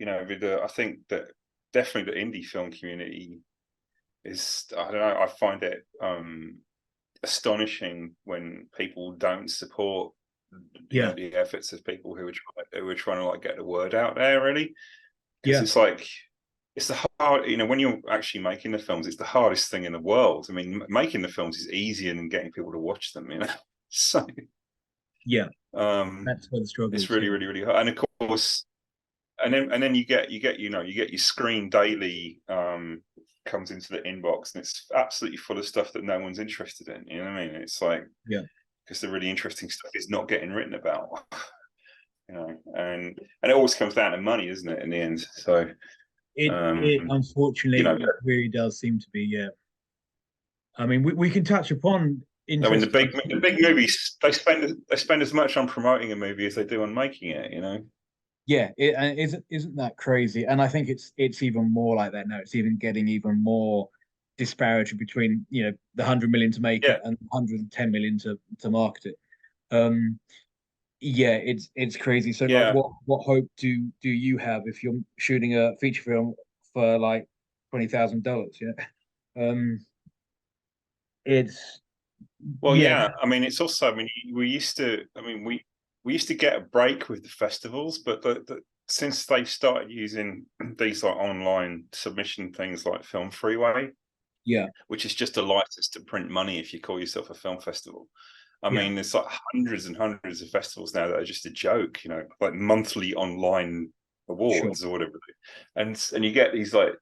I think that definitely the indie film community is, I don't know, I find it astonishing when people don't support Yeah, the efforts of people who are trying to like get the word out there, really, because yeah, it's like it's the hard, when you're actually making the films, it's the hardest thing in the world. I mean, making the films is easier than getting people to watch them, so yeah. um That's where the struggle it's is. really Yeah, really really hard. And of course, and then you get your Screen Daily comes into the inbox, and it's absolutely full of stuff that no one's interested in. You know what I mean? It's like, yeah. because the really interesting stuff is not getting written about. And it always comes down to money, isn't it, in the end? So It um unfortunately it really does seem to be. Yeah. I mean, we can touch upon I mean, interesting. the big movies, they spend as much on promoting a movie as they do on making it. Yeah, and isn't that crazy? And I think it's even more like that now. It's even getting even more disparity between the 100 million to make Yeah. it and 110 million to market it. Um, yeah, it's crazy. So like, Yeah. what hope do you have if you're shooting a feature film for like $20,000? Yeah, um, it's Well, yeah, yeah. I mean, it's also. I mean, we used to. I mean, we used to get a break with the festivals, but since they started using these like online submission things like Film Freeway, yeah, which is just a license to print money if you call yourself a film festival. I yeah, mean, there's like hundreds and hundreds of festivals now that are just a joke, like monthly online sure, awards or whatever. And you get these like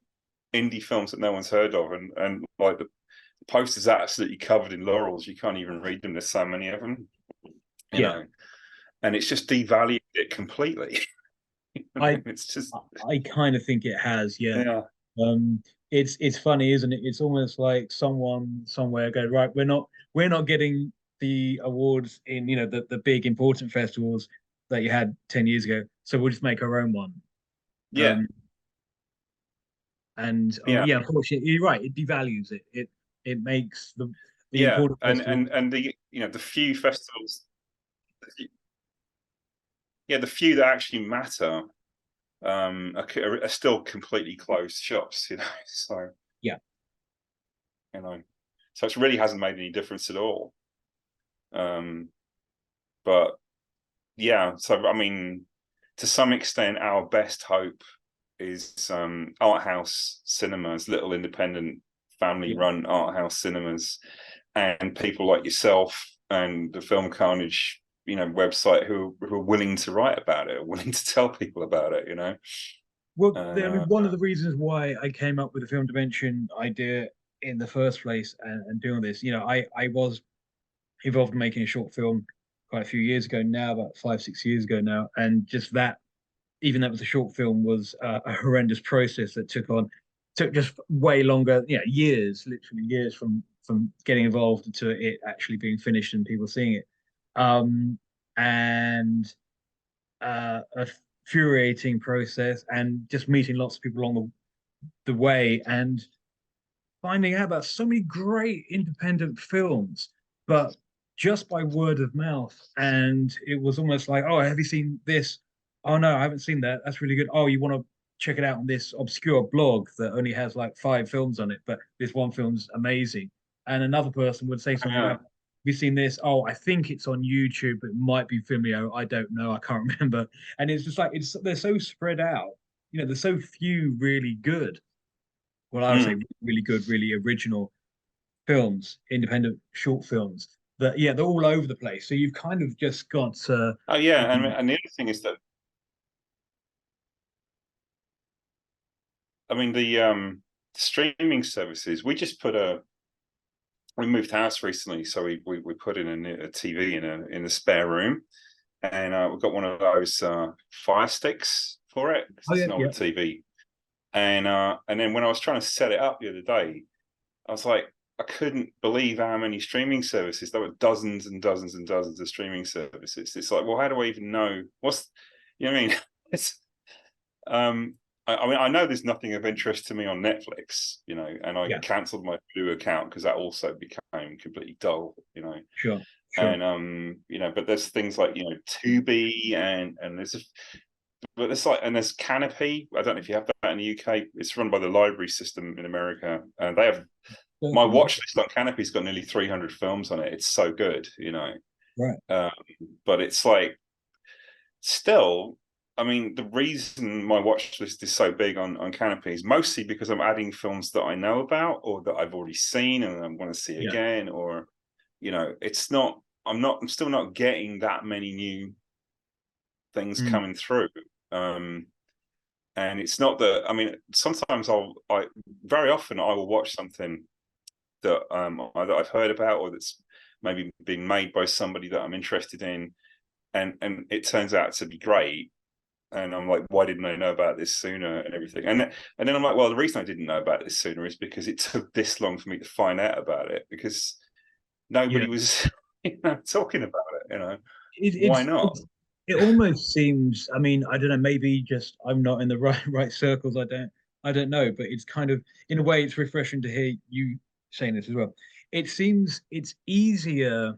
indie films that no one's heard of, and like the posters absolutely covered in laurels. You can't even read them. There's so many of them, you yeah. know, and it's just devalued it completely. I It's just, I kind of think it has, yeah. yeah, It's funny, isn't it? It's almost like someone somewhere go, right, we're not getting the awards in, the big important festivals that you had 10 years ago. So we'll just make our own one. yeah, Um, and yeah, yeah, unfortunately, you're right. It devalues it. It makes the yeah, important and festivals. and and the the few festivals, yeah, the few that actually matter are still completely closed shops, So Yeah, you know, so it really hasn't made any difference at all. Um, but yeah, so I mean, to some extent, our best hope is art house cinemas, little independent yeah. family-run art house cinemas, and people like yourself and the Film Carnage, website who are willing to write about it, willing to tell people about it. Well, And I mean, one of the reasons why I came up with the film dimension idea in the first place and doing this, I was involved in making a short film quite a few years ago now, about 5, 6 years ago now, and just that, even that was a short film, was a horrendous process that took just way longer, years, literally years from getting involved to it actually being finished and people seeing it, and a infuriating process, and just meeting lots of people along the way and finding out about so many great independent films, but just by word of mouth. And it was almost like, oh, have you seen this? Oh no, I haven't seen that. That's really good. Oh, you want to check it out on this obscure blog that only has like 5 films on it, but this one film's amazing. And another person would say something yeah, about, have you seen this? Oh, I think it's on YouTube. It might be Vimeo. I don't know. I can't remember. And it's just like they're so spread out. There's so few really good, well, I would say mm. really good, really original films, independent short films that, yeah, they're all over the place. So you've kind of just got to, Oh yeah, and the other thing is that, I mean, the streaming services. We moved house recently, so we put in a TV in a spare room, and we got one of those Fire Sticks for it. oh It's yeah, an yeah, older TV, and then when I was trying to set it up the other day, I was like, I couldn't believe how many streaming services. There were dozens and dozens and dozens of streaming services. It's like, well, how do I even know what's, you know what I mean? It's um, I mean, I know there's nothing of interest to me on Netflix, and I yeah, cancelled my Blue account because that also became completely dull. sure, sure. And but there's things like Tubi, and but it's like, and there's Canopy. I don't know if you have that in the UK. It's run by the library system in America, and they have my Certainly, watch list on Canopy's got nearly 300 films on it. It's so good, you know. right. But it's like still, I mean, the reason my watch list is so big on Canopy is mostly because I'm adding films that I know about or that I've already seen and I want to see Yeah. again, or you know, it's not. I'm still not getting that many new things Mm. coming through. And it's not that. I mean, sometimes I very often I will watch something that either I've heard about or that's maybe been made by somebody that I'm interested in, and it turns out to be great. And I'm like, why didn't I know about this sooner and everything? And then I'm like, well, the reason I didn't know about this sooner is because it took this long for me to find out about it because Yeah. nobody was talking about it. You know, It, why not? it almost seems, I mean, I don't know, maybe just I'm not in the right circles. I don't know, but it's kind of, in a way, it's refreshing to hear you saying this as well. It seems it's easier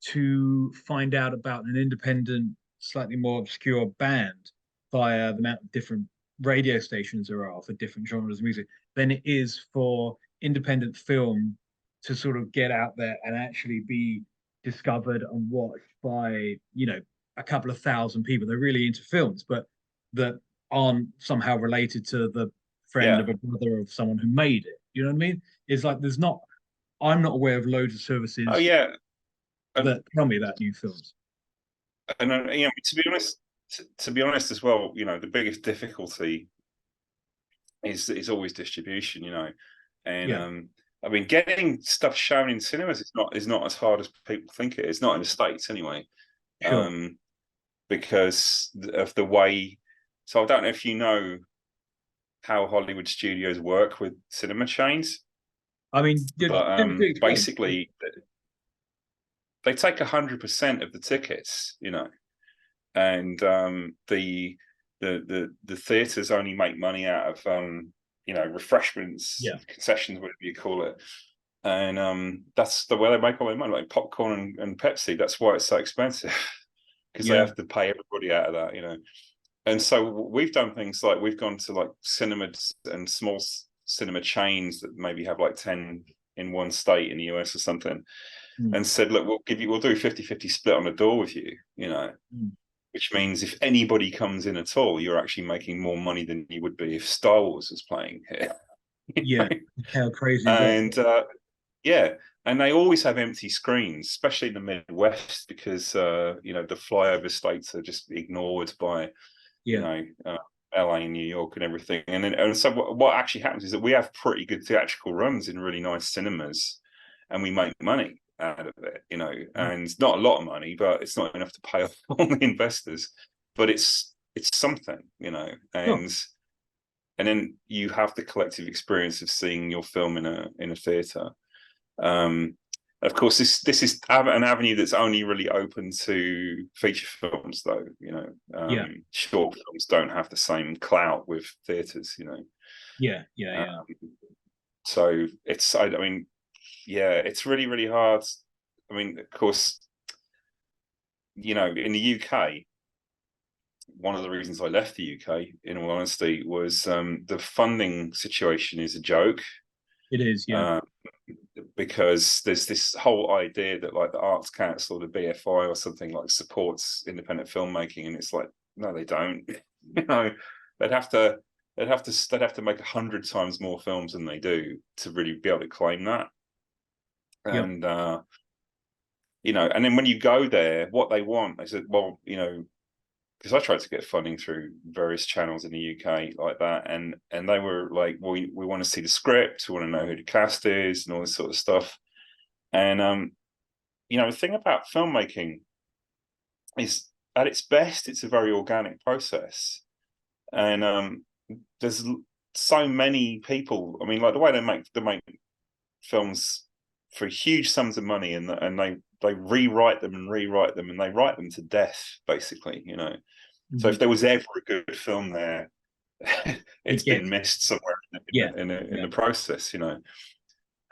to find out about an independent, slightly more obscure band via the amount of different radio stations there are for different genres of music than it is for independent film to sort of get out there and actually be discovered and watched by, you know, a couple of thousand people. They're really into films, but that aren't somehow related to the friend Yeah. of a brother of someone who made it. You know what I mean? It's like there's not, I'm not aware of loads of Oh services yeah. And that tell me about new films. you know, to be honest as well, you know, the biggest difficulty is always distribution. You know, and Yeah, I mean, getting stuff shown in cinemas is not as hard as people think it is. Not in the States anyway. sure. Um, because of the way. So I don't know if you know how Hollywood studios work with cinema chains, I mean, but do explain. basically they take 100% of the tickets, you know, and the theaters only make money out of you know, refreshments, Yeah, concessions, whatever you call it, and that's the way they make all their money, like popcorn and Pepsi. That's why it's so expensive because they yeah, have to pay everybody out of that, you know. And so we've done things like we've gone to like cinemas and small cinema chains that maybe have like 10 in one state in the US or something, mm, and said, look, we'll do 50-50 split on the door with you, you know, mm. which means if anybody comes in at all, you're actually making more money than you would be if Star Wars was playing here. You Yeah. know? How crazy is that? And yeah, and they always have empty screens, especially in the Midwest, because you know, the flyover states are just ignored by, you Yeah, know, LA and New York and everything. And so what actually happens is that we have pretty good theatrical runs in really nice cinemas, and we make money out of it, you know, mm, and not a lot of money, but it's not enough to pay off all the investors. But it's something, you know, sure. and then you have the collective experience of seeing your film in a theater. Um, of course, this is an avenue that's only really open to feature films, though. You know, Yeah, short films don't have the same clout with theaters. You know, yeah, yeah, yeah, um, so it's. I mean, yeah, it's really really hard. I mean, of course, you know, in the UK, one of the reasons I left the UK, in all honesty, was the funding situation is a joke. it is. Yeah, Uh, because there's this whole idea that like the Arts Council, the BFI or something, like supports independent filmmaking, and it's like, no, they don't. You know, they'd have to they'd have to make 100 times more films than they do to really be able to claim that. yep, And you know, and then when you go there, what they want, they said, well, you know, because I tried to get funding through various channels in the UK like that, and they were like, well, we want to see the script, we want to know who the cast is, and all this sort of stuff. And you know, the thing about filmmaking is, at its best, it's a very organic process, and there's so many people. I mean, like the way they make films for huge sums of money, and they rewrite them and rewrite them, and they write them to death, basically. You know, so hmm, if there was ever a good film there, it's it been gets. missed somewhere Yeah, in yeah, the process. You know,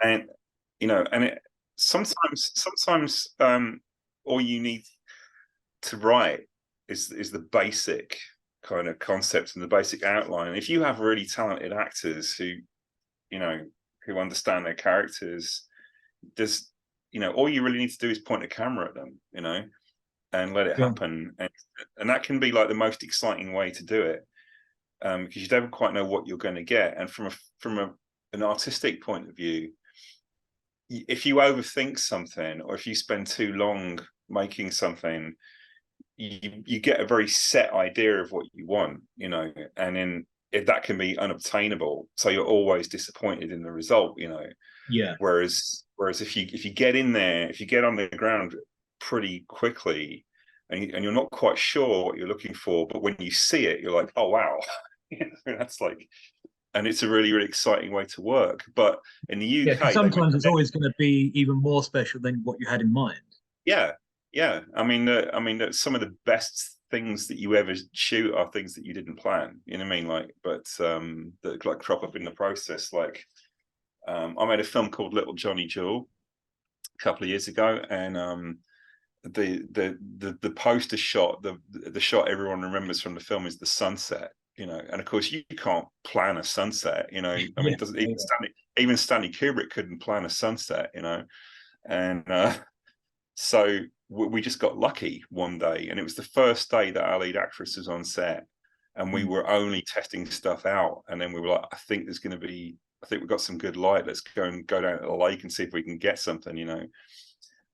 and you know, and it sometimes all you need to write is the basic kind of concept and the basic outline. If you have really talented actors who, you know, who understand their characters, there's, you know, all you really need to do is point a camera at them, you know, and let it Sure. happen. And that can be like the most exciting way to do it, because you don't quite know what you're going to get. And an artistic point of view, if you overthink something, or if you spend too long making something, you get a very set idea of what you want, you know, and then if that can be unobtainable, so you're always disappointed in the result, you know. Yeah. Whereas if you get in there, if you get on the ground pretty quickly, and you're not quite sure what you're looking for, but when you see it, you're like, oh wow, that's like, and it's a really, really exciting way to work. But in the Yeah, because UK, sometimes it's always going to be even more special than what you had in mind. yeah, yeah. I mean, some of the best things that you ever shoot are things that you didn't plan. You know what I mean? Like, but that like crop up in the process. Like, I made a film called Little Johnny Jewel a couple of years ago, and the poster shot, the shot everyone remembers from the film is the sunset. You know, and of course you can't plan a sunset. You know, I mean, Yeah. it doesn't even Stanley Kubrick couldn't plan a sunset. You know, and so we just got lucky one day, and it was the first day that our lead actress was on set, and we were only testing stuff out. And then we were like, I think we've got some good light. Let's go down to the lake and see if we can get something, you know.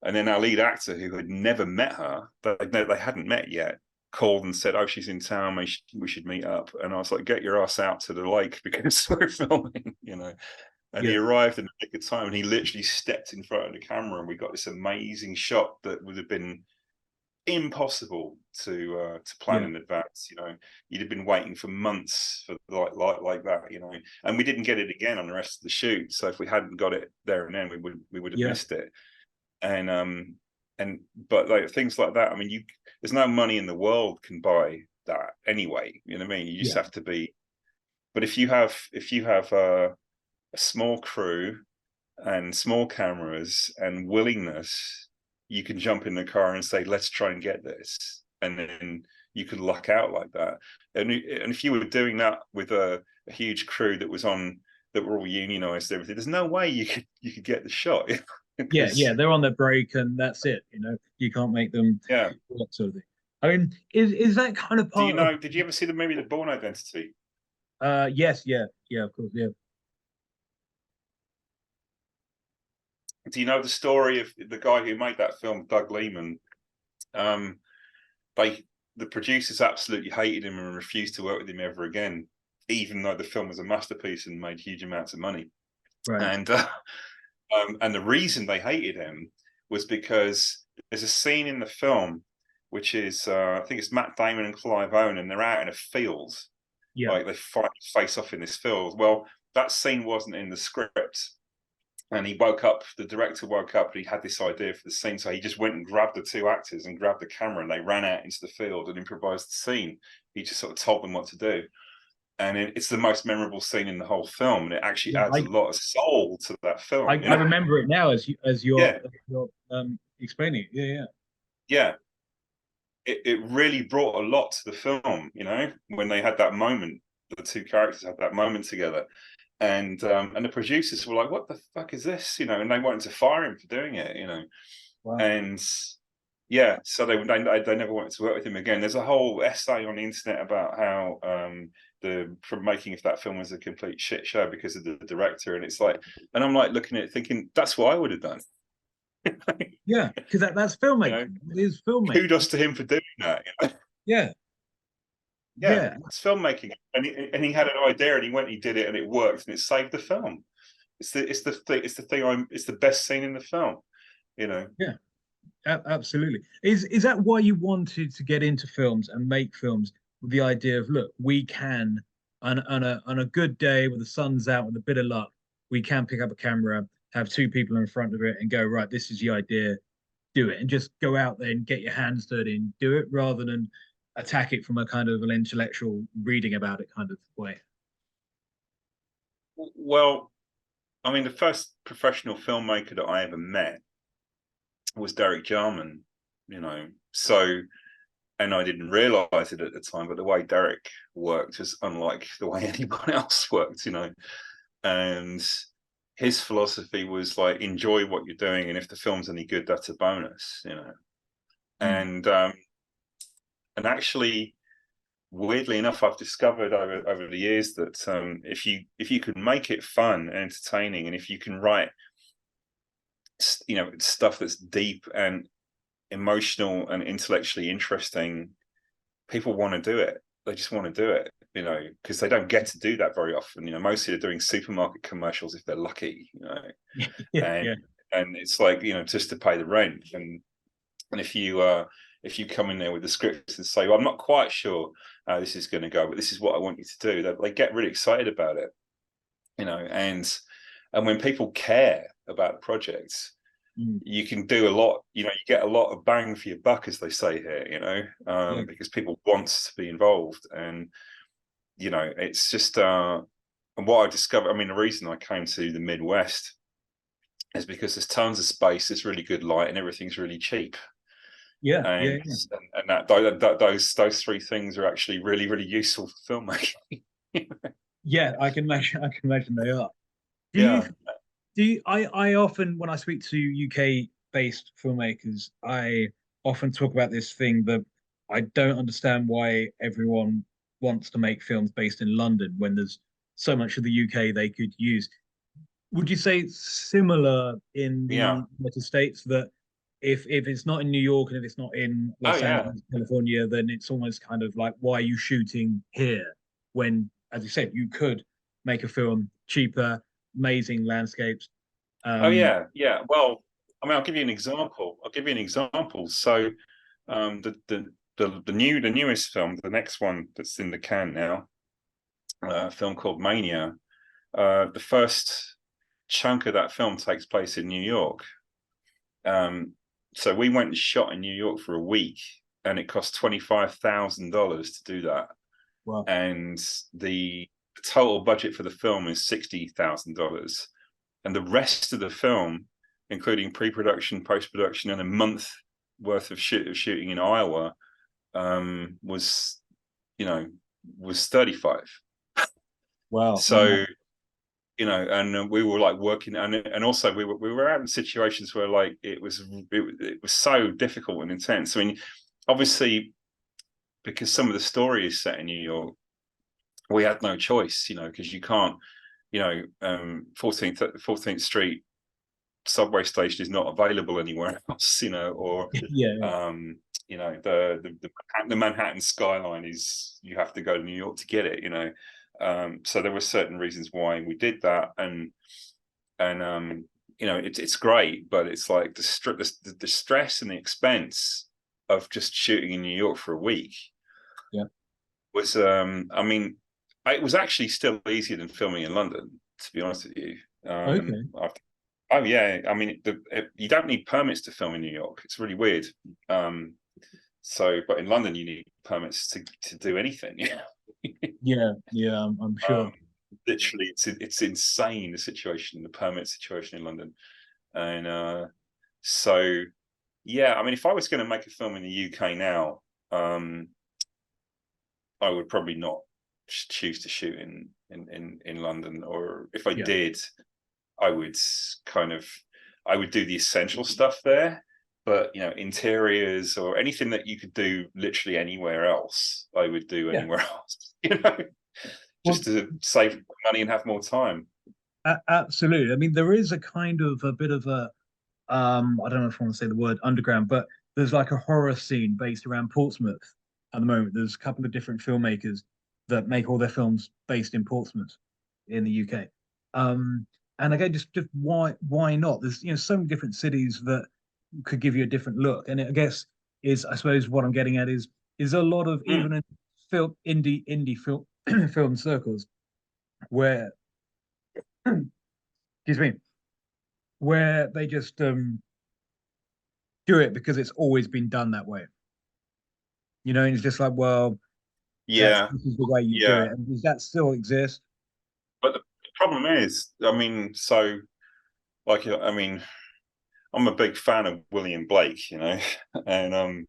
And then our lead actor, who had never met her, they hadn't met yet, called and said, "Oh, she's in town. We should meet up." And I was like, "Get your ass out to the lake because we're filming," you know. And he Yeah. arrived in the nick of time, and he literally stepped in front of the camera, and we got this amazing shot that would have been impossible to plan Yeah. in advance. You know, you'd have been waiting for months for like that. You know, and we didn't get it again on the rest of the shoot. So if we hadn't got it there and then, we would have Yeah. missed it. And but like things like that, I mean, there's no money in the world can buy that anyway. You know what I mean? You just Yeah. have to be. But if you have a small crew and small cameras and willingness, you can jump in the car and say, let's try and get this, and then you could luck out like that. And if you were doing that with a huge crew that were all unionized, everything, there's no way you could get the shot. Yeah. Because Yeah. They're on their break and that's it. You know, you can't make them yeah. that sort of thing. I mean, is that kind of part of Did you ever see the movie The Bourne Identity? yes, yeah, yeah, of course, yeah. Do you know the story of the guy who made that film, Doug Liman? Um, the producers absolutely hated him and refused to work with him ever again, even though the film was a masterpiece and made huge amounts of money. Right. And the reason they hated him was because there's a scene in the film which is I think it's Matt Damon and Clive Owen, and they're out in a field, Yeah. like they fight face off in this field. Well, that scene wasn't in the script, and the director woke up and he had this idea for the scene, so he just went and grabbed the two actors and grabbed the camera, and they ran out into the field and improvised the scene. He just sort of told them what to do, and it's the most memorable scene in the whole film, and it actually Yeah, adds a lot of soul to that I film, you know? remember it now as Yeah, you're explaining it. Yeah, yeah. yeah. It really brought a lot to the film, you know, when they had that moment. The two characters had that moment together, and the producers were like, "What the fuck is this?" You know, and they wanted to fire him for doing it, you know. Wow. And yeah, so they never wanted to work with him again. There's a whole essay on the internet about how the from making of that film was a complete shit show because of the director, and it's like, and I'm like looking at it thinking, that's what I would have done. Yeah, because that's You know, filmmaking. It is filmmaking. kudos to him for doing that. You know? Yeah, Yeah, yeah, it's filmmaking, and he had an idea, and he went, he did it, and it worked, and it saved the film. It's the best scene in the film. You know. yeah. Absolutely. Is that why you wanted to get into films and make films with the idea of, look, we can on a good day with the sun's out with a bit of luck, we can pick up a camera, have two people in front of it, and go, right, this is the idea, do it, and just go out there and get your hands dirty and do it, rather than attack it from a kind of an intellectual reading about it kind of way. Well, I mean, the first professional filmmaker that I ever met was Derek Jarman. You know, so and I didn't realize it at the time, but the way Derek worked was unlike the way anyone else worked, you know. And his philosophy was like, enjoy what you're doing, and if the film's any good, that's a bonus, you know. Mm. And actually, weirdly enough, I've discovered over the years that if you can make it fun and entertaining, and if you can write, you know, stuff that's deep and emotional and intellectually interesting, people want to do it. They just want to do it, you know, because they don't get to do that very often. You know, mostly they're doing supermarket commercials if they're lucky, you know, Yeah, and yeah, it's like, you know, just to pay the rent. And if you come in there with the scripts and say, well, I'm not quite sure how this is going to go, but this is what I want you to do, they get really excited about it, you know. And when people care about the projects, mm, you can do a lot, you know, you get a lot of bang for your buck, as they say here, you know, yeah, because people want to be involved. And, you know, it's just, and what I discovered, I mean, the reason I came to the Midwest is because there's tons of space, there's really good light, and everything's really cheap. yeah, yeah, And yeah. those three things are actually really, really useful for filmmaking. Yeah, I can imagine. I can imagine they are. Do you Yeah. I often, when I speak to UK based filmmakers, I often talk about this thing that I don't understand why everyone wants to make films based in London when there's so much of the UK they could use. Would you say it's similar in Yeah. the United States, that if it's not in New York and if it's not in Oh Los yeah. Angeles, California, then it's almost kind of like, why are you shooting here when, as you said, you could make a film cheaper, amazing landscapes. Oh Um, yeah. Yeah. Well, I mean, I'll give you an example. So the newest film, the next one that's in the can now, a film called Mania. The first chunk of that film takes place in New York. So we went and shot in New York for a week, and it cost $25,000 to do that. well, And the total budget for the film is $60,000, and the rest of the film, including pre-production, post-production, and a month worth of shooting in Iowa, was, you know, was 35. wow, wow, So, you know, and we were like working, and also we were out in situations where like it was so difficult and intense. I mean, obviously, because some of the story is set in New York, we had no choice, you know, because you can't, you know, 14th Street subway station is not available anywhere else, you know, or yeah, yeah, you know, the Manhattan skyline is, you have to go to New York to get it, you know. So there were certain reasons why we did that, and you know, it's great, but it's like the stress and the expense of just shooting in New York for a week yeah. was, I mean, it was actually still easier than filming in London, to be honest with you. Okay. Oh yeah, I mean, you don't need permits to film in New York. It's really weird. So, but in London, you need permits to do anything. Yeah. Yeah, yeah, I'm um, sure. Literally, it's insane, the situation, the permit situation in London, and so yeah. I mean, if I was going to make a film in the UK now, um, I would probably not choose to shoot in London, or if I Yeah, did, I would kind of, I would do the essential stuff there, but you know, interiors or anything that you could do literally anywhere else, I would do yeah. anywhere else, you know, just Well, to save money and have more time. absolutely. I mean, there is a kind of a bit of a I don't know if I want to say the word underground, but there's like a horror scene based around Portsmouth at the moment. There's a couple of different filmmakers that make all their films based in Portsmouth in the UK. Um, and again, just why not? There's, you know, so many different cities that could give you a different look. And I guess is, I suppose what I'm getting at is a lot of, Mm. even in indie film film circles, where excuse me, where they just do it because it's always been done that way. You know, and it's just like, well, Yeah, this is the way you do yeah. it. And does that still exist? But the problem is, I mean, so like, I mean, I'm a big fan of William Blake, you know, and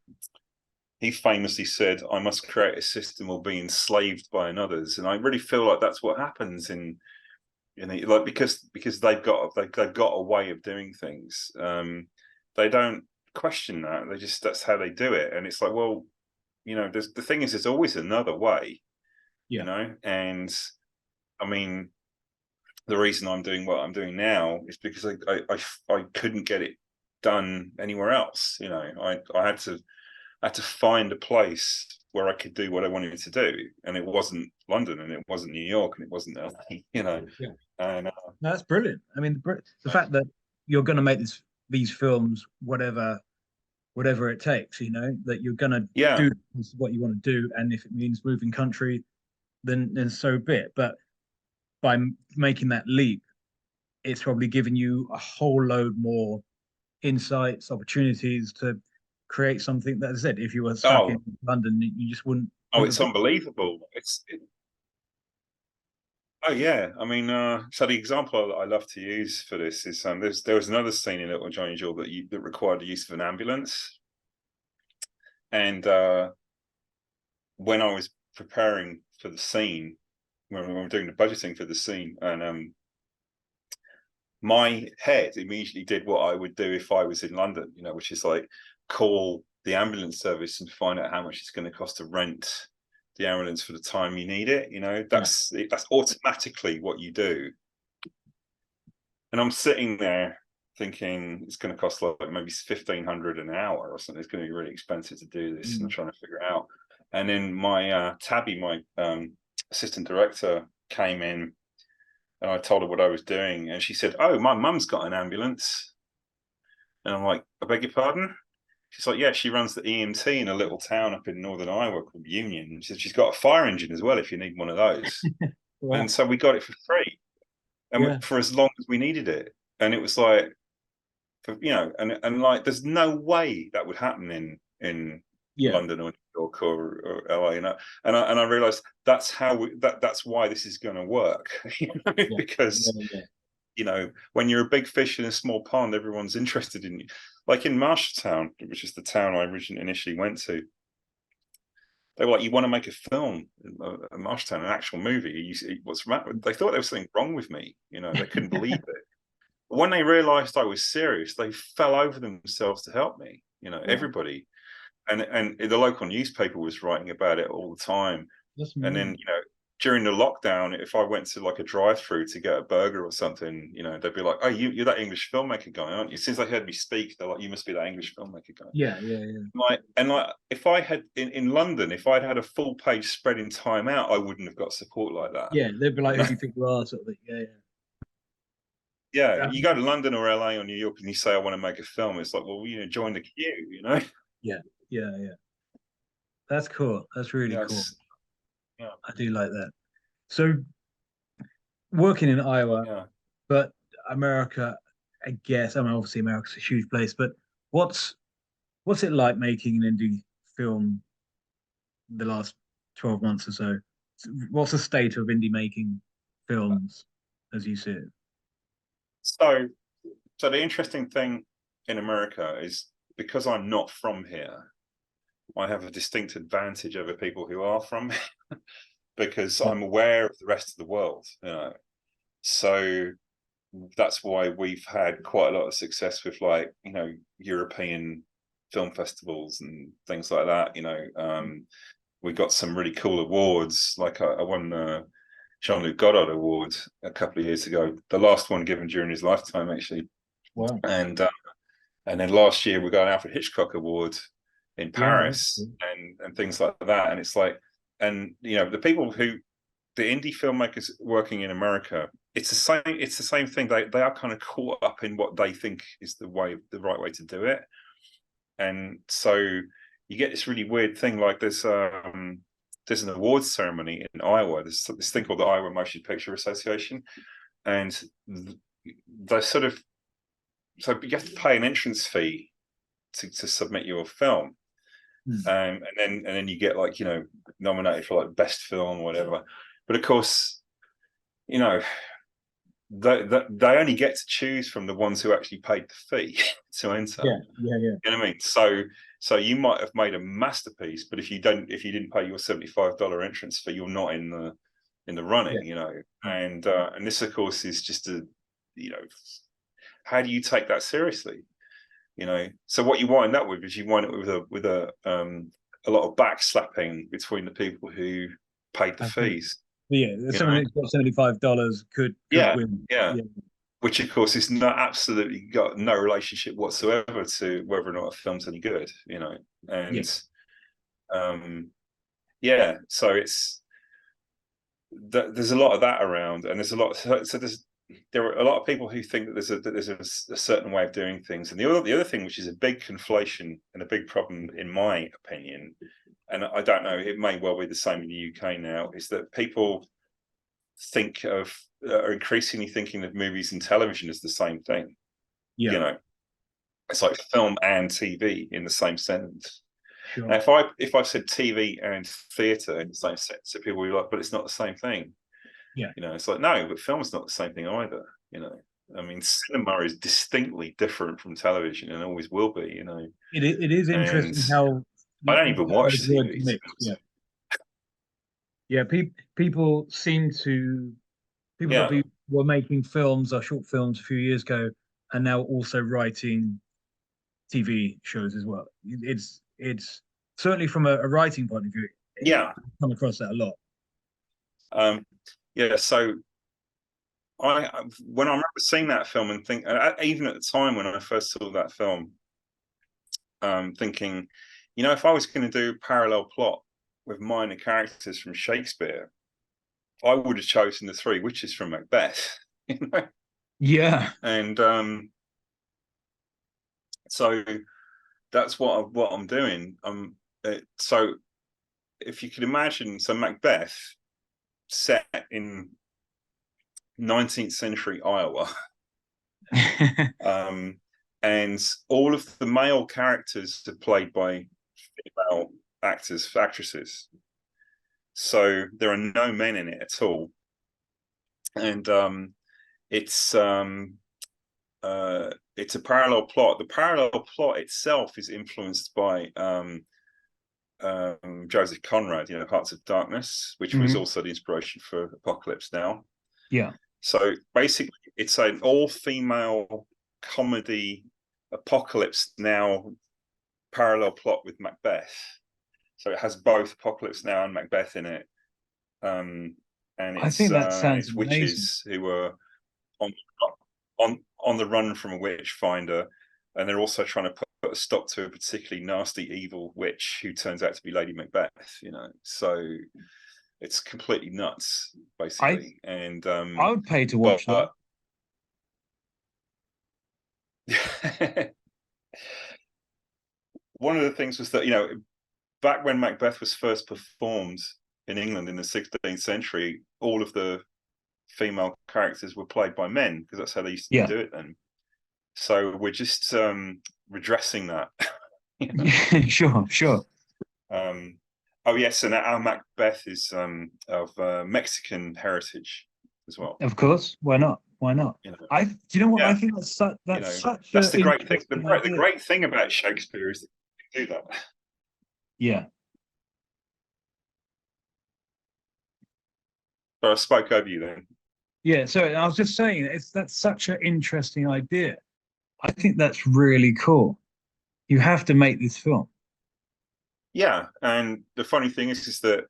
he famously said, "I must create a system or be enslaved by another's," and I really feel like that's what happens like because they've got a way of doing things. They don't question that. They just that's how they do it, and it's like, well, the thing is, there's always another way, Yeah. and I mean, the reason I'm doing what I'm doing now is because I couldn't get it done anywhere else. I had to find a place where I could do what I wanted to do, and it wasn't London, and it wasn't New York, and it wasn't LA, Yeah. And No, that's brilliant. I mean, the fact that you're going to make these films, whatever it takes, that you're going to yeah, do what you want to do, and if it means moving country, then so be it. But by making that leap, it's probably given you a whole load more insights, opportunities to create something that, as I said, if you were stuck in oh, London, you just wouldn't oh, wouldn't it's have got. unbelievable. Oh yeah, I mean, so the example I love to use for this is there was another scene in Little Johnny Jewel that required the use of an ambulance, and when I was preparing for the scene, when we were doing the budgeting for the scene, and my head immediately did what I would do if I was in London, which is like call the ambulance service and find out how much it's going to cost to rent the ambulance for the time you need it. Yeah, That's automatically what you do. And I'm sitting there thinking it's going to cost like maybe 1,500 an hour or something. It's going to be really expensive to do this, and I'm trying to figure it out. And then my Tabby, my assistant director, came in, and I told her what I was doing, and she said, "Oh, my mum's got an ambulance." And I'm like, "I beg your pardon?" She's like, "Yeah, she runs the EMT in a little town up in Northern Iowa called Union." She said she's got a fire engine as well if you need one of those. wow, And so we got it for free, yeah, and for as long as we needed it. And it was like, and like, there's no way that would happen in yeah, London or New York or LA, and I realized that's that's why this is going to work, yeah, because yeah, yeah, when you're a big fish in a small pond, everyone's interested in you. Like in Marshalltown, which is the town I originally initially went to, they were like, "You want to make a film, a Marshalltown, an actual movie? What's wrong?" They thought there was something wrong with me. They couldn't believe it. But when they realised I was serious, they fell over themselves to help me. wow, Everybody, and the local newspaper was writing about it all the time. that's And then, amazing. during the lockdown, if I went to like a drive-through to get a burger or something, they'd be like, "Oh, you're that English filmmaker guy, aren't you?" Since they heard me speak, they're like, "You must be that English filmmaker guy." Yeah, yeah, yeah, Like, if I had in London, if I'd had a full page spread in Time Out, I wouldn't have got support like that. yeah. They'd be like, You "Who know, do you think you are?" Sort of thing. Yeah, yeah. yeah, You go to London or LA or New York and you say, "I want to make a film." It's like, well, join the queue. yeah, yeah, yeah. That's cool. That's really cool. Yes, yeah, I do like that. So working in Iowa, yeah. but America, I guess. I mean, obviously America's a huge place, but what's what's it like making an indie film the last 12 months or so? What's the state of indie making films as you see it? So, so the interesting thing in America is because I'm not from here, I have a distinct advantage over people who are from here because Yeah, I'm aware of the rest of the world. So that's why we've had quite a lot of success with like European film festivals and things like that. We got some really cool awards. Like I won the Jean-Luc Godard Award a couple of years ago, the last one given during his lifetime, actually. wow. And then last year we got an Alfred Hitchcock Award in Yeah, that's Paris cool. and things like that. And it's like, and the people the indie filmmakers working in America, it's the same thing. They are kind of caught up in what they think is the right way to do it. And so you get this really weird thing, like there's an awards ceremony in Iowa. There's this thing called the Iowa Motion Picture Association, and they sort of so you have to pay an entrance fee to submit your film, Hmm. and then you get like nominated for like best film or whatever. But of course, you know they only get to choose from the ones who actually paid the fee to enter. Yeah, yeah, yeah. You know what I mean? So So you might have made a masterpiece, but if you didn't pay your $75 entrance fee, you're not in the running, you know. And this, of course, is just how do you take that seriously? You know, so what you wind up with is you wind up with a lot of backslapping between the people who paid the fees. Yeah, someone who's got $75 could win. Yeah. Which, of course, is not absolutely got no relationship whatsoever to whether or not a film's any good, you know. And so there's a lot of that around, and there's a lot. So there are a lot of people who think that there's a certain way of doing things, and the other thing, which is a big conflation and a big problem in my opinion, and I don't know, it may well be the same in the UK now, is that people are increasingly thinking of movies and television as the same thing. You know, it's like film and TV in the same sentence. Sure. Now, if I said TV and theatre in the same sentence, so people will be like, but it's not the same thing. Yeah, you know, it's like, no, but film's not the same thing either. You know, I mean, cinema is distinctly different from television and always will be. You know, it is interesting how I don't even watch TV. Yeah, people seem to that were making films or short films a few years ago and now also writing TV shows as well. It's certainly from a writing point of view. Yeah, I come across that a lot. So when I remember seeing that film and even at the time when I first saw that film, thinking, you know, if I was going to do a parallel plot with minor characters from Shakespeare, I would have chosen the Three Witches from Macbeth. You know? Yeah, and so that's what I'm doing. So if you could imagine, so Macbeth set in 19th century Iowa, and all of the male characters are played by female actresses. So there are no men in it at all, and it's a parallel plot. The parallel plot itself is influenced by Joseph Conrad, you know, Hearts of Darkness, which was also the inspiration for Apocalypse Now. Yeah. So basically, it's an all-female comedy Apocalypse Now parallel plot with Macbeth. So it has both Apocalypse Now and Macbeth in it. And it's, I think that sounds witches who are on the run from a witch finder, and they're also trying to put a stop to a particularly nasty, evil witch who turns out to be Lady Macbeth. You know, so it's completely nuts, basically. And I would pay to watch that. One of the things was that, you know, back when Macbeth was first performed in England in the 16th century, all of the female characters were played by men because that's how they used to do it then. So we're just redressing that. You know? Sure. Oh yes, and our Macbeth is of Mexican heritage as well. Of course, why not? You know, do you know what? I think that's such the great thing. The great thing about Shakespeare is that you can do that. Yeah. So I spoke over you then. Yeah, so I was just saying, that's such an interesting idea. I think that's really cool. You have to make this film. Yeah, and the funny thing is that,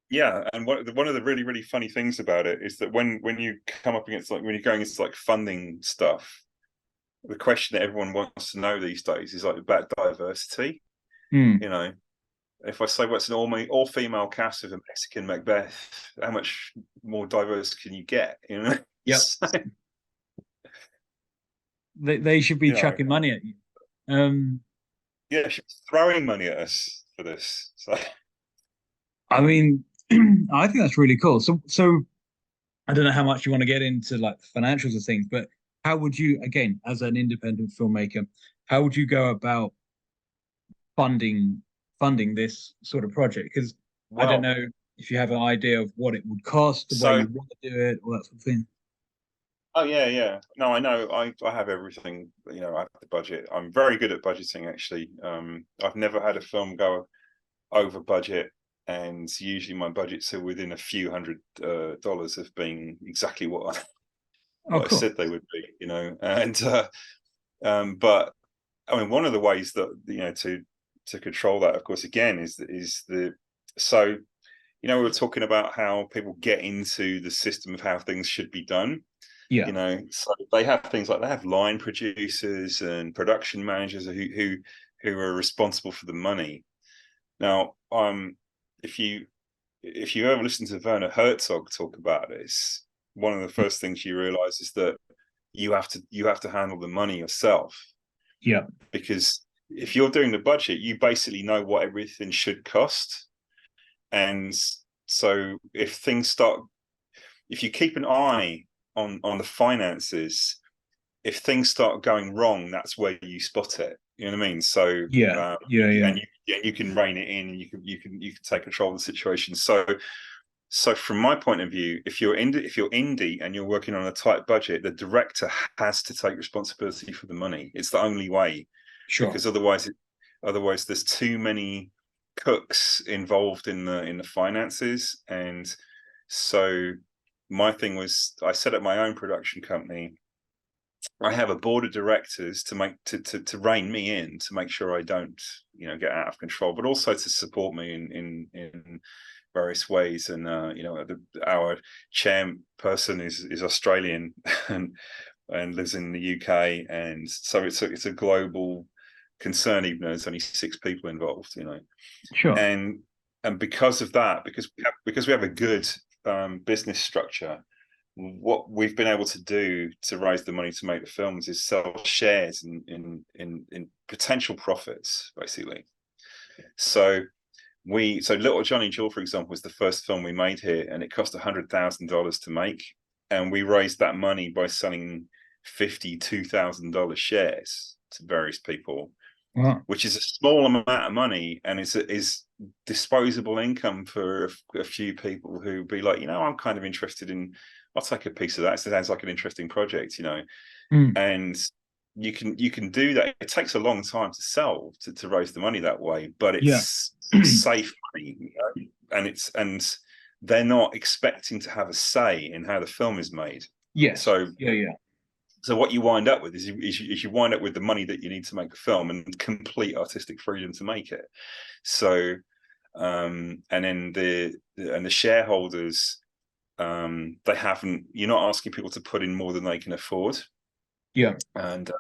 yeah, and one of the really, really funny things about it is that when you come up against, like, when you're going into like funding stuff, the question that everyone wants to know these days is like about diversity. You know, if I say what's an all-female cast of a Mexican Macbeth, how much more diverse can you get? You know, they should be chucking money at you. Yeah, she's throwing money at us for this. So, I mean, I think that's really cool. So I don't know how much you want to get into like financials of things, but how would you, again, as an independent filmmaker, how would you go about funding this sort of project? Because I don't know if you have an idea of what it would cost, the way you want to do it, all that sort of thing. Oh yeah, yeah. No, I know. I have everything. You know, I have the budget. I'm very good at budgeting, actually. I've never had a film go over budget, and usually my budgets are within a few $100 of being exactly Oh, what I cool. said they would be. You know, and but I mean, one of the ways that to control that, of course, again, is the so we were talking about how people get into the system of how things should be done. Yeah, So they have things like they have line producers and production managers who are responsible for the money. Now, if you ever listen to Werner Herzog talk about this, one of the first things you realize is that you have to handle the money yourself, yeah, because if you're doing the budget, you basically know what everything should cost. And so if you keep an eye on the finances, if things start going wrong, that's where you spot it. You know what I mean? So yeah, yeah, yeah. and you can rein it in, and you can take control of the situation. So from my point of view, if you're indie and you're working on a tight budget, the director has to take responsibility for the money. It's the only way, Sure. because otherwise there's too many cooks involved in the finances. And so my thing was, I set up my own production company. I have a board of directors to rein me in, to make sure I don't get out of control, but also to support me in various ways. And our chairperson is Australian and lives in the UK, and so it's a global concern, even though there's only 6 people involved. Sure. And because of that, because we have a good business structure, what we've been able to do to raise the money to make the films is sell shares in potential profits, basically. So Little Johnny Jewel, for example, was the first film we made here, and it cost $100,000 to make, and we raised that money by selling $52,000 shares to various people, Wow. which is a small amount of money, and is disposable income for a few people who be like, I'm kind of interested in. I'll take a piece of that. It sounds like an interesting project, Mm. and you can do that. It takes a long time to sell to raise the money that way, but Yeah. it's safe money, and they're not expecting to have a say in how the film is made. Yes. So Yeah, yeah. so what you wind up with is you wind up with the money that you need to make a film and complete artistic freedom to make it. So and then the shareholders, you're not asking people to put in more than they can afford. Yeah. And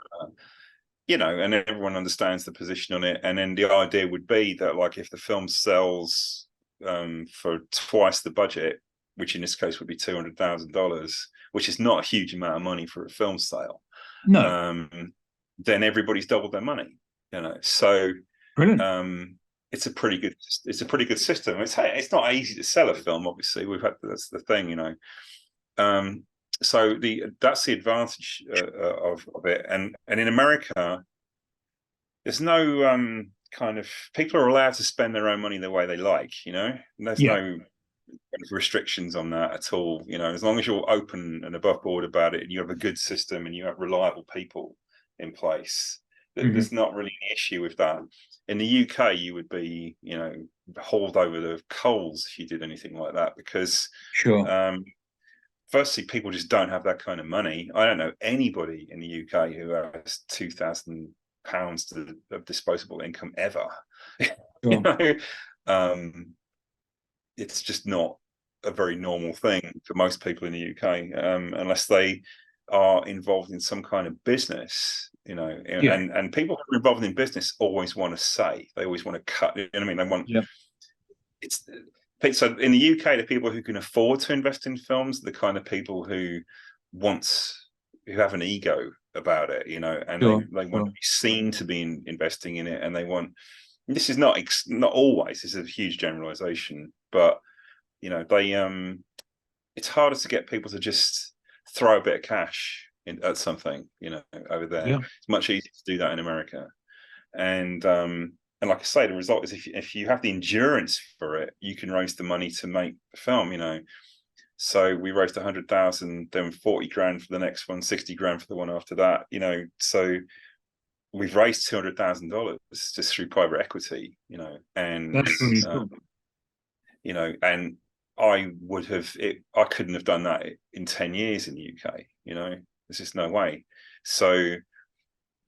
and everyone understands the position on it. And then the idea would be that, like, if the film sells for twice the budget, which in this case would be $200,000, which is not a huge amount of money for a film sale, No. then everybody's doubled their money. So Brilliant. it's a pretty good system. It's not easy to sell a film, obviously. That's the thing. So that's the advantage of it. And in America, there's no kind of, people are allowed to spend their own money the way they like. And there's Yeah. no restrictions on that at all. As long as you're open and above board about it, and you have a good system, and you have reliable people in place, Hmm. there's not really an issue with that. In the UK, you would be, hauled over the coals if you did anything like that, because Sure. firstly, people just don't have that kind of money. I don't know anybody in the UK who has £2,000 of disposable income ever. you Sure. know, um, it's just not a very normal thing for most people in the UK, unless they are involved in some kind of business. Yeah. And people who are involved in business always want to say, they always want to cut. I mean, they want Yeah. it's so in the UK, the people who can afford to invest in films, the kind of people who have an ego about it, and Sure. they want Sure. to be seen to be investing in it, and they want. This is not always. This is a huge generalization, but they it's harder to get people to just throw a bit of cash at something, over there. Yeah. It's much easier to do that in America. And like I say, the result is, if you have the endurance for it, you can raise the money to make the film. So we raised 100,000, then 40 grand for the next one, 60 grand for the one after that. You know, so we've raised $200,000 just through private equity. You know, and That's really cool. you know, and I couldn't have done that in 10 years in the UK. You know, there's just no way. So, you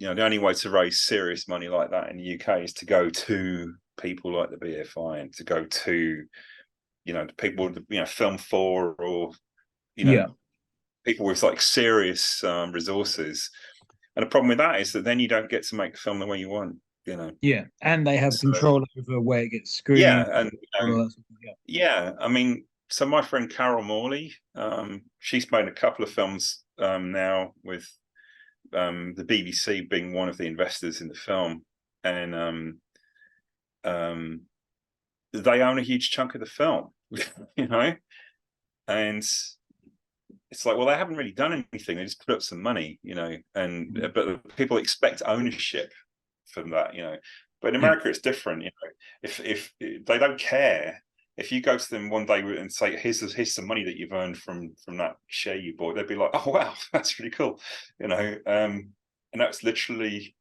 know, the only way to raise serious money like that in the UK is to go to people like the BFI and to go to, you know, people, you know, Film 4 or, you know, people with like serious resources. And the problem with that is that then you don't get to make the film the way you want, you know. Yeah, and they have control over where it gets Yeah, screened. and you know, yeah, I mean, so my friend Carol Morley, she's made a couple of films now with the BBC being one of the investors in the film, and they own a huge chunk of the film, you know, and it's like, well, they haven't really done anything; they just put up some money, you know, and but people expect ownership from that, you know. But in America, it's different, you know. If they don't care, if you go to them one day and say, "Here's some money that you've earned from that share you bought," they'd be like, "Oh wow, that's really cool," you know. And that's literally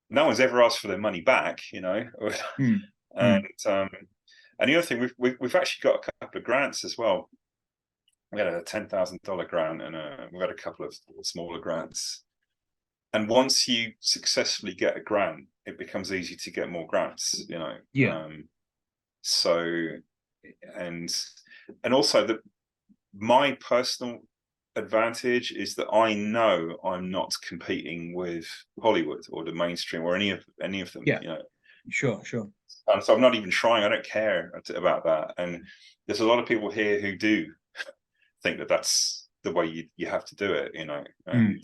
no one's ever asked for their money back, you know. And the other thing, we've actually got a couple of grants as well. We had a $10,000 grant, and we've had a couple of smaller grants. And once you successfully get a grant, it becomes easy to get more grants, you know. So, and also my personal advantage is that I know I'm not competing with Hollywood or the mainstream or any of them. You know. Sure. And so I'm not even trying. I don't care about that. And there's a lot of people here who do think that that's the way you have to do it, you know. And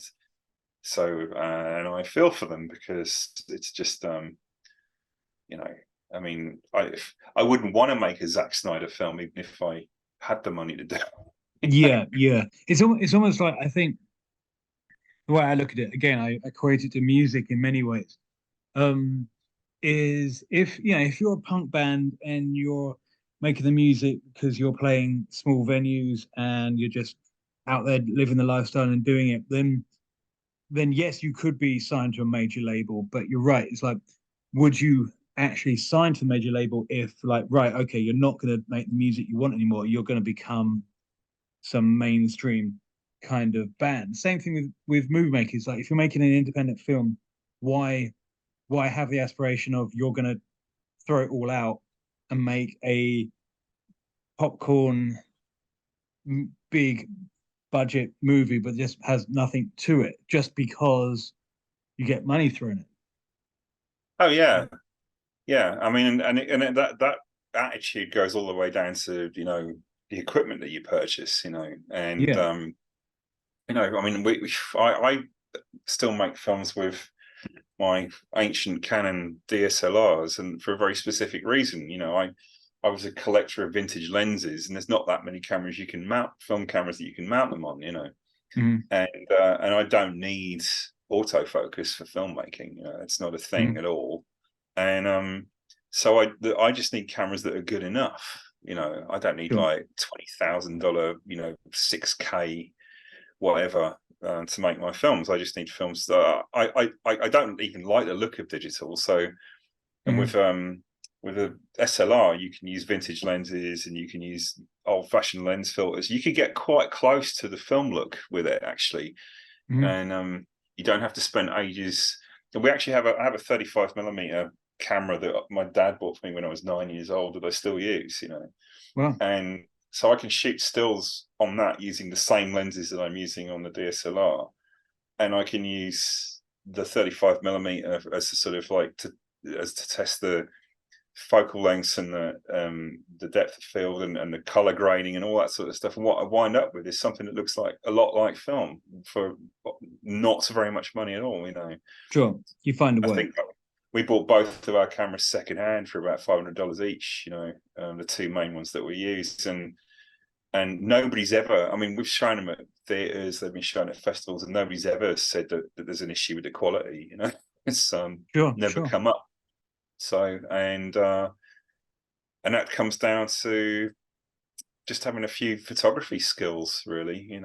so, and I feel for them because it's just, you know, I mean, I wouldn't want to make a Zack Snyder film even if I had the money to do it. Yeah. It's almost like, I think the way I look at it, again, I equate it to music in many ways. Is if you know, if you're a punk band and you're making the music because you're playing small venues and you're just out there living the lifestyle and doing it, then yes, you could be signed to a major label. But you're right. It's like, would you actually sign to a major label if, like, right, okay, you're not going to make the music you want anymore. You're going to become some mainstream kind of band. Same thing with movie makers. Like, if you're making an independent film, why have the aspiration of you're going to throw it all out and make a popcorn big budget movie but just has nothing to it just because you get money thrown it? Oh yeah, yeah. I mean, and that attitude goes all the way down to, you know, the equipment that you purchase, you know, and you know, I mean, I still make films with my ancient Canon DSLRs, and for a very specific reason. You know, I was a collector of vintage lenses, and there's not that many cameras you can mount, film cameras that you can mount them on, you know. And I don't need autofocus for filmmaking. You know, it's not a thing at all. And so I just need cameras that are good enough. You know, I don't need like $20,000, you know, 6K whatever to make my films. I just need films that I don't even like the look of digital. So, and with a SLR, you can use vintage lenses and you can use old-fashioned lens filters. You could get quite close to the film look with it, actually, and you don't have to spend ages. And we actually have I have a 35mm camera that my dad bought for me when I was 9 years old that I still use, you know. Wow. And so I can shoot stills on that using the same lenses that I'm using on the DSLR, and I can use the 35mm as a sort of like to test the focal lengths and the depth of field and the color grading and all that sort of stuff. And what I wind up with is something that looks like a lot like film for not very much money at all, you know. Sure, you find a way. I think we bought both of our cameras secondhand for about $500 each, you know, the two main ones that we used. And nobody's ever, I mean, we've shown them at theaters, they've been shown at festivals, and nobody's ever said that there's an issue with the quality, you know. It's never come up. So, and that comes down to just having a few photography skills, really,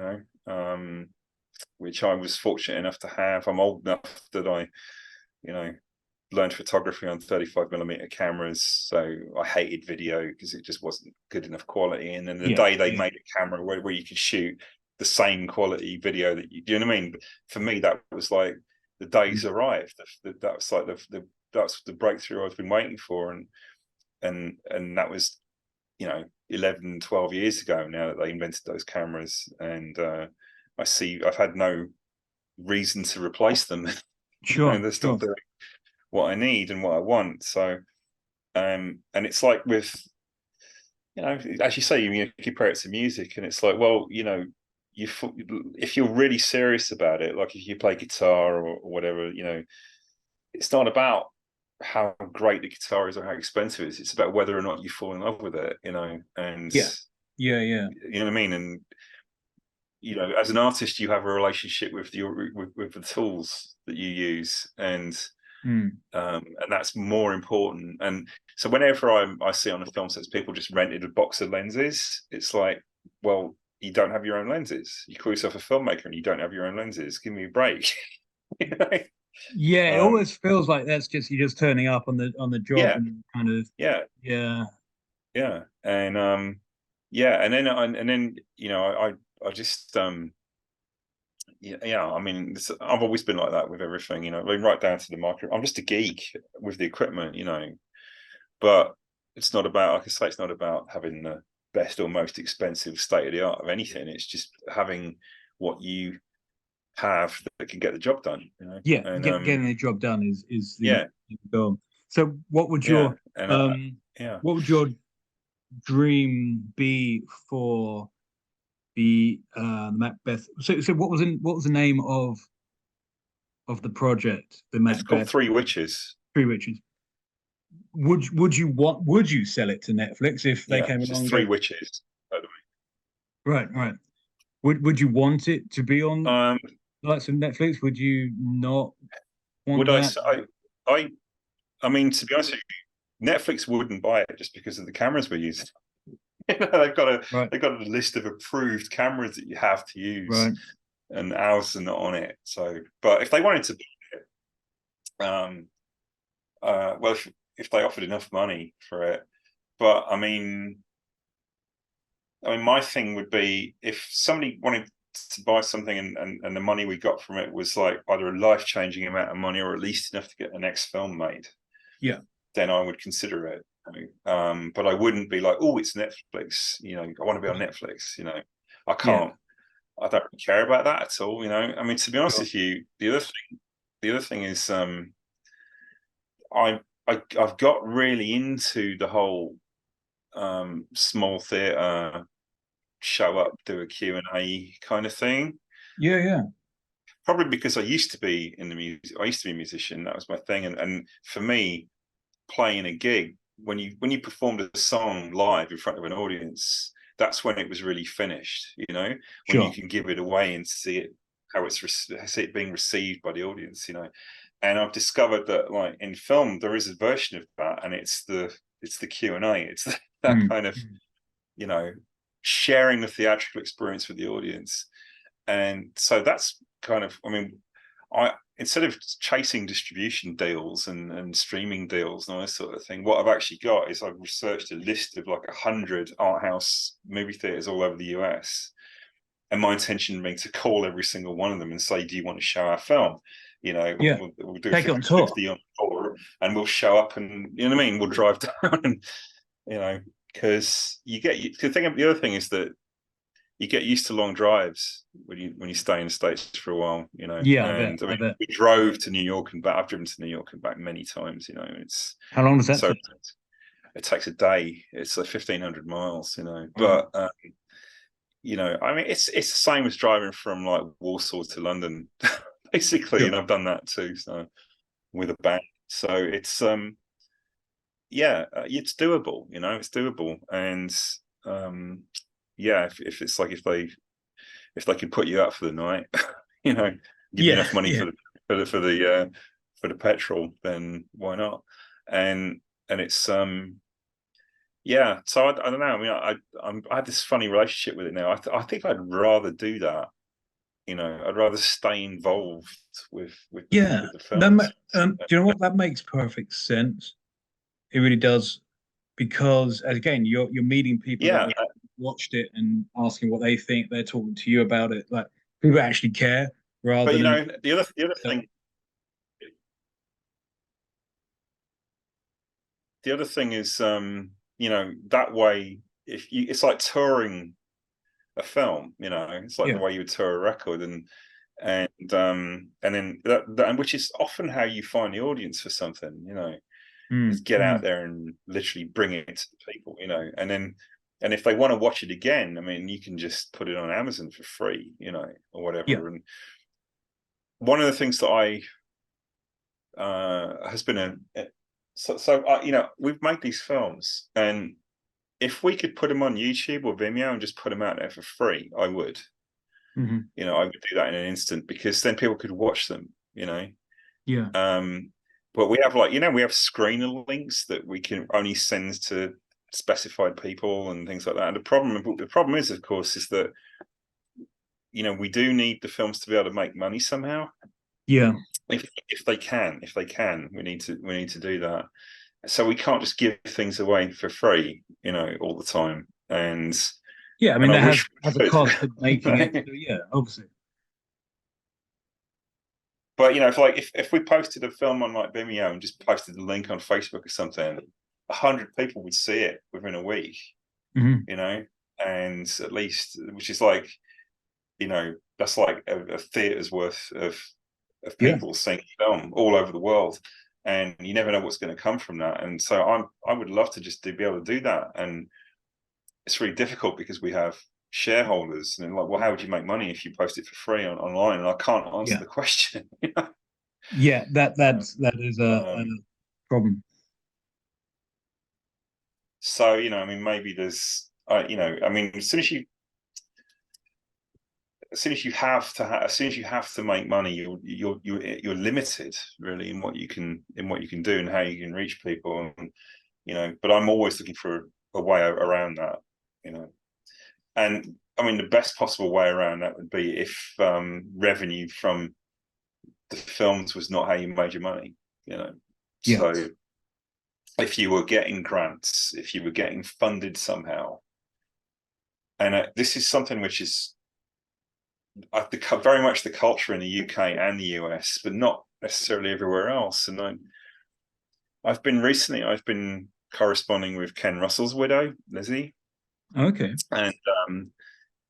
which I was fortunate enough to have. I'm old enough that I, you know, learned photography on 35mm cameras, so I hated video because it just wasn't good enough quality. And then the day they made a camera where you could shoot the same quality video that you know what I mean. For me, that was like the days arrived. That was like that's the breakthrough I've been waiting for, and that was 11, 12 years ago now that they invented those cameras, and I've had no reason to replace them. Sure, they're still doing what I need and what I want. So, and it's like with, as you say, you compare it to music, and it's like, well, if you're really serious about it, like if you play guitar or whatever, it's not about how great the guitar is or how expensive it is. It's about whether or not you fall in love with it, and yeah. you know what I mean? And, as an artist, you have a relationship with with the tools that you use, and that's more important. And so whenever I see on the film sets people just rented a box of lenses, it's like, well, you don't have your own lenses. You call yourself a filmmaker and you don't have your own lenses. Give me a break. Yeah, it always feels like that's just you're just turning up on the job and kind of yeah and and then I just I mean, I've always been like that with everything, right down to the market. I'm just a geek with the equipment, but it's not about, like I say, it's not about having the best or most expensive state of the art of anything. It's just having what you have that can get the job done. Yeah, and getting the job done is the goal. So what would your what would your dream be for the Macbeth? So what was the name of the project? The Macbeth. It's called Three Witches. Three Witches. Would you sell it to Netflix if they came along? Three Witches, by the way. Right. Would you want it to be on like some Netflix? Would you not want that? I mean, to be honest with you, Netflix wouldn't buy it just because of the cameras we're using. They've got a list of approved cameras that you have to use, and ours are not on it. So, but if they wanted to buy it, well, if they offered enough money for it, but I mean, my thing would be if somebody wanted to buy something and the money we got from it was like either a life-changing amount of money or at least enough to get the next film made, then I would consider it. But I wouldn't be like, oh, it's Netflix, I want to be on Netflix. I can't. I don't really care about that at all. I mean, to be honest with you, the other thing is I've got really into the whole small theater, show up, do a Q&A kind of thing. Probably because I used to be in the music. I used to be a musician. That was my thing. And for me, playing a gig, when you performed a song live in front of an audience, that's when it was really finished. When you can give it away and see it, how see it being received by the audience. And I've discovered that, like, in film, there is a version of that, and it's the Q&A. It's that kind of, sharing the theatrical experience with the audience. And so that's kind of, I mean, instead of chasing distribution deals and streaming deals and all this sort of thing, what I've actually got is I've researched a list of like 100 art house movie theaters all over the US. And my intention being to call every single one of them and say, do you want to show our film? We'll do take 50 on tour, and we'll show up, and we'll drive down, and because the other thing is that you get used to long drives when you stay in the States for a while, I bet. We drove to New York and back. I've driven to New York and back many times, it's how long does that take? It takes a day. It's like 1,500 miles, but I mean, it's the same as driving from like Warsaw to London, basically. And I've done that too, so with a band. So it's it's doable, it's doable. And if it's like if they can put you up for the night, give you enough money for the petrol, then why not? And it's Yeah, so I don't know. I mean, I had this funny relationship with it now. I think I'd rather do that. I'd rather stay involved with Yeah, with the films. do you know what? That makes perfect sense. It really does, because again, you're meeting people that Yeah, have watched it and asking what they think. They're talking to you about it, like people actually care but rather than the other thing is, that way, if you, it's like touring a film. It's like the yeah. way you would tour a record, and then that, which is often how you find the audience for something. Is Mm, get out mm. there and literally bring it to people. And if they want to watch it again, I mean, you can just put it on Amazon for free, or Yeah, whatever. And one of the things that I has been we've made these films, and if we could put them on YouTube or Vimeo and just put them out there for free, I would. hmm, I would do that in an instant, because then people could watch them. yeah, Um, but we have, we have screener links that we can only send to specified people and things like that. And the problem is, of course, is that we do need the films to be able to make money somehow. yeah, If they can, we need to do that. So we can't just give things away for free, all the time. And yeah. I mean, and I that wish has a we cost to making it. could. So yeah, obviously. But if we posted a film on like Vimeo and just posted the link on Facebook or something, 100 people would see it within a week. Hmm. And at least, which is like, that's like a theatre's worth of Yeah, people seeing film all over the world, and you never know what's going to come from that. And so I would love to just be able to do that, and it's really difficult because we have shareholders, and like, well, how would you make money if you post it for free online? And I can't answer yeah, the question. yeah. That is a um, problem. so I mean, maybe there's, I mean, as soon as you have to make money, you're limited really in what you can do and how you can reach people. And but I'm always looking for a way around that. you know and I mean, the best possible way around that would be if revenue from the films was not how you made your money. Yeah, So if you were getting grants, if you were getting funded somehow. And this is something which is very much the culture in the UK and the US, but not necessarily everywhere else. And I've been corresponding with Ken Russell's widow, Lizzie. okay, And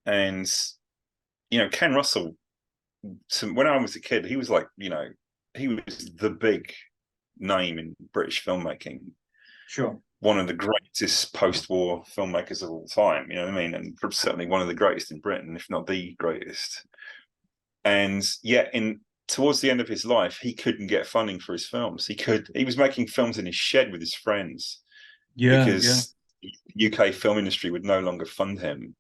and Ken Russell, when I was a kid, he was like, he was the big name in British filmmaking, sure. one of the greatest post-war filmmakers of all time. You know what I mean? And certainly one of the greatest in Britain, if not the greatest. And yet, towards the end of his life, he couldn't get funding for his films. He was making films in his shed with his friends Yeah, yeah. because the UK film industry would no longer fund him.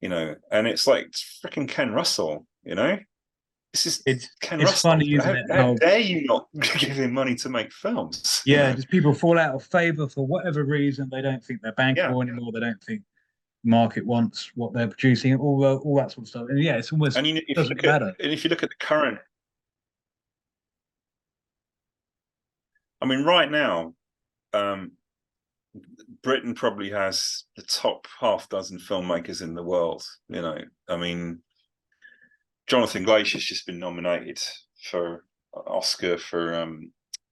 And it's like, it's freaking Ken Russell. This is Ken It's Russell. funny, isn't it? How How dare you not give him money to make films? yeah, just people fall out of favor for whatever reason. They don't think they're Yeah. bankable anymore. They don't think market wants what they're producing, all that sort of stuff. And yeah, it's almost And doesn't matter. if you look at the current, I mean, right now, um, Britain probably has the top half dozen filmmakers in the world. I mean, Jonathan Glazer's just been nominated for Oscar for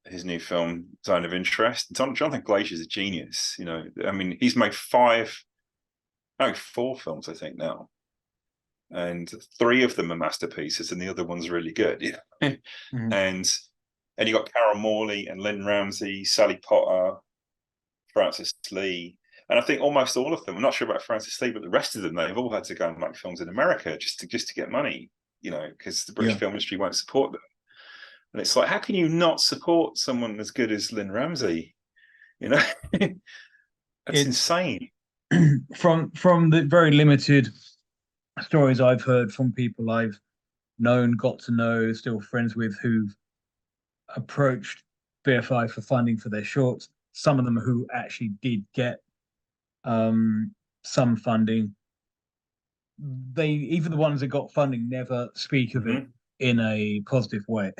his new film Zone of Interest. Jonathan Glazer's a genius. I mean, he's made four films, I think now, and three of them are masterpieces, and the other one's really good. Yeah. Mhm. and you got Carol Morley and Lynn Ramsey, Sally Potter, Francis Lee. And I think almost all of them, I'm not sure about Francis Lee, but the rest of them, they've all had to go and make films in America just to get money, because the British Yeah, film industry won't support them. And it's like, how can you not support someone as good as Lynn Ramsey? You know, that's it's insane. from the very limited stories I've heard from people I've known, got to know, still friends with, who've approached BFI for funding for their shorts. Some of them who actually did get some funding. They, even the ones that got funding, never speak of it Hmm. in a positive way.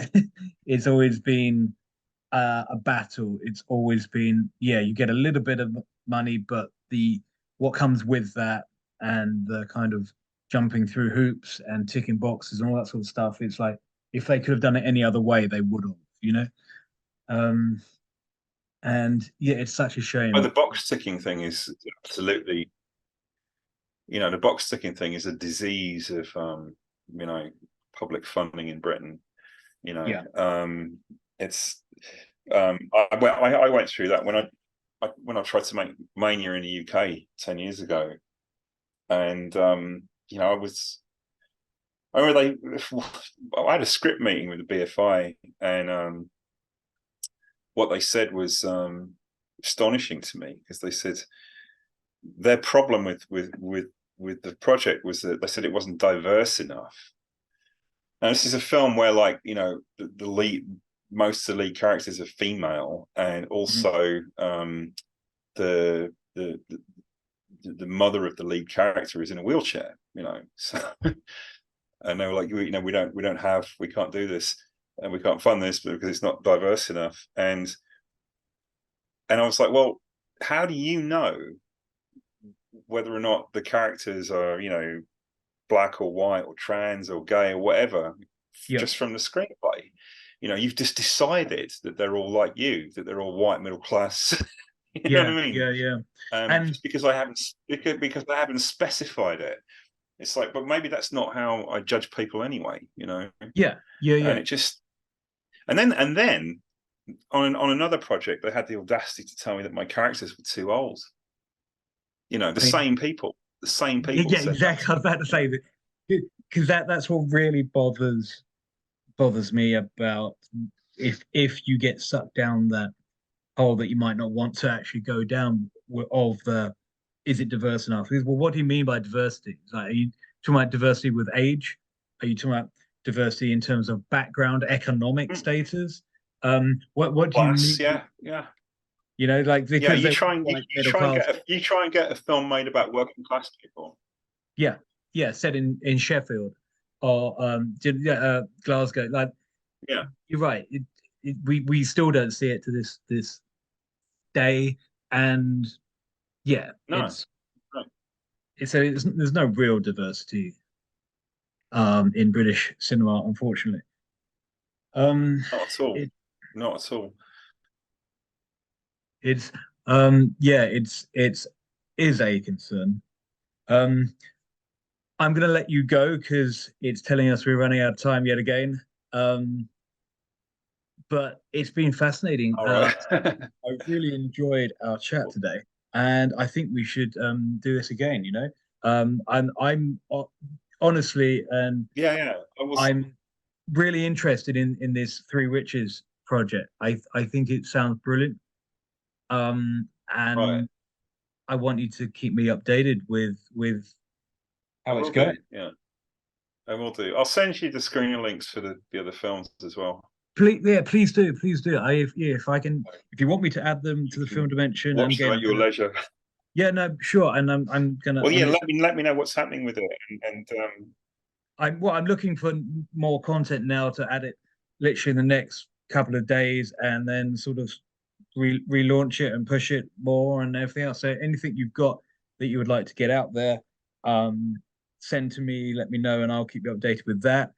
It's always been a battle. It's always been, yeah, you get a little bit of money, but the what comes with that and the kind of jumping through hoops and ticking boxes and all that sort of stuff, it's like if they could have done it any other way, they would have, you know. Um, and yeah, it's such a But shame. the box ticking thing is absolutely, the box ticking thing is a disease of, you know, public funding in Britain. You know, Yeah, it's I went through that when I tried to make Mania in the UK 10 years ago, and I remember I had a script meeting with the BFI, and what they said was astonishing to me, because they said their problem with the project was that they said it wasn't diverse enough. Now, this is a film where, like, the lead, most of the lead characters are female, and mhm. also the, the the mother of the lead character is in a wheelchair. So and they were like, we can't do this, and we can't fund this because it's not diverse enough. And I was like, well, how do you know whether or not the characters are, black or white or trans or gay or whatever, Yeah, just from the screenplay? You've just decided that they're all like you, that they're all white middle class. You know what yeah, I mean? yeah, yeah. And Just because I haven't specified it, it's like, but maybe that's not how I judge people anyway. yeah, yeah, And yeah. it just, and then on another project, they had the audacity to tell me that my characters were too old. The I mean, same people yeah, said that exactly. to I me. was about to say that because that's what really bothers me about if you get sucked down that hole that you might not want to actually go down of the is it diverse enough? Because, well, what do you mean by diversity? Like, are you talking about diversity with age? Are you talking about diversity in terms of background, economic Mm. status? What do you Class, mean? yeah, yeah, Like yeah. because they were like middle class. You try and get a film made about working class people. Yeah, yeah, set in Sheffield or Glasgow. Like Yeah, you're right. We still don't see it to this day, and yeah, no, no, there's no real diversity in British cinema, unfortunately. not at all, It not at all. it's yeah, it's is a concern. Um, I'm gonna let you go because it's telling us we're running out of time yet again. Um, but it's been fascinating. All right. I really enjoyed our chat today, and I think we should do this again. I'm honestly, and Yeah, yeah. I was I'm really interested in this Three Witches project. I think it sounds brilliant. right. And I want you to keep me updated with I how it's will going. do. Yeah, I will do. I'll send you the screening links for the other films as well. Please, yeah, please do. If I can, if you want me to add them You to the film can dimension, and watch them again, at I'm your gonna, leisure. yeah, no, sure, and Well, I'm yeah. just, Let me know what's happening with it, I'm looking for more content now to add it, literally in the next couple of days, and then sort of relaunch it and push it more and everything else. So anything you've got that you would like to get out there, um, send to me, let me know, and I'll keep you updated with that.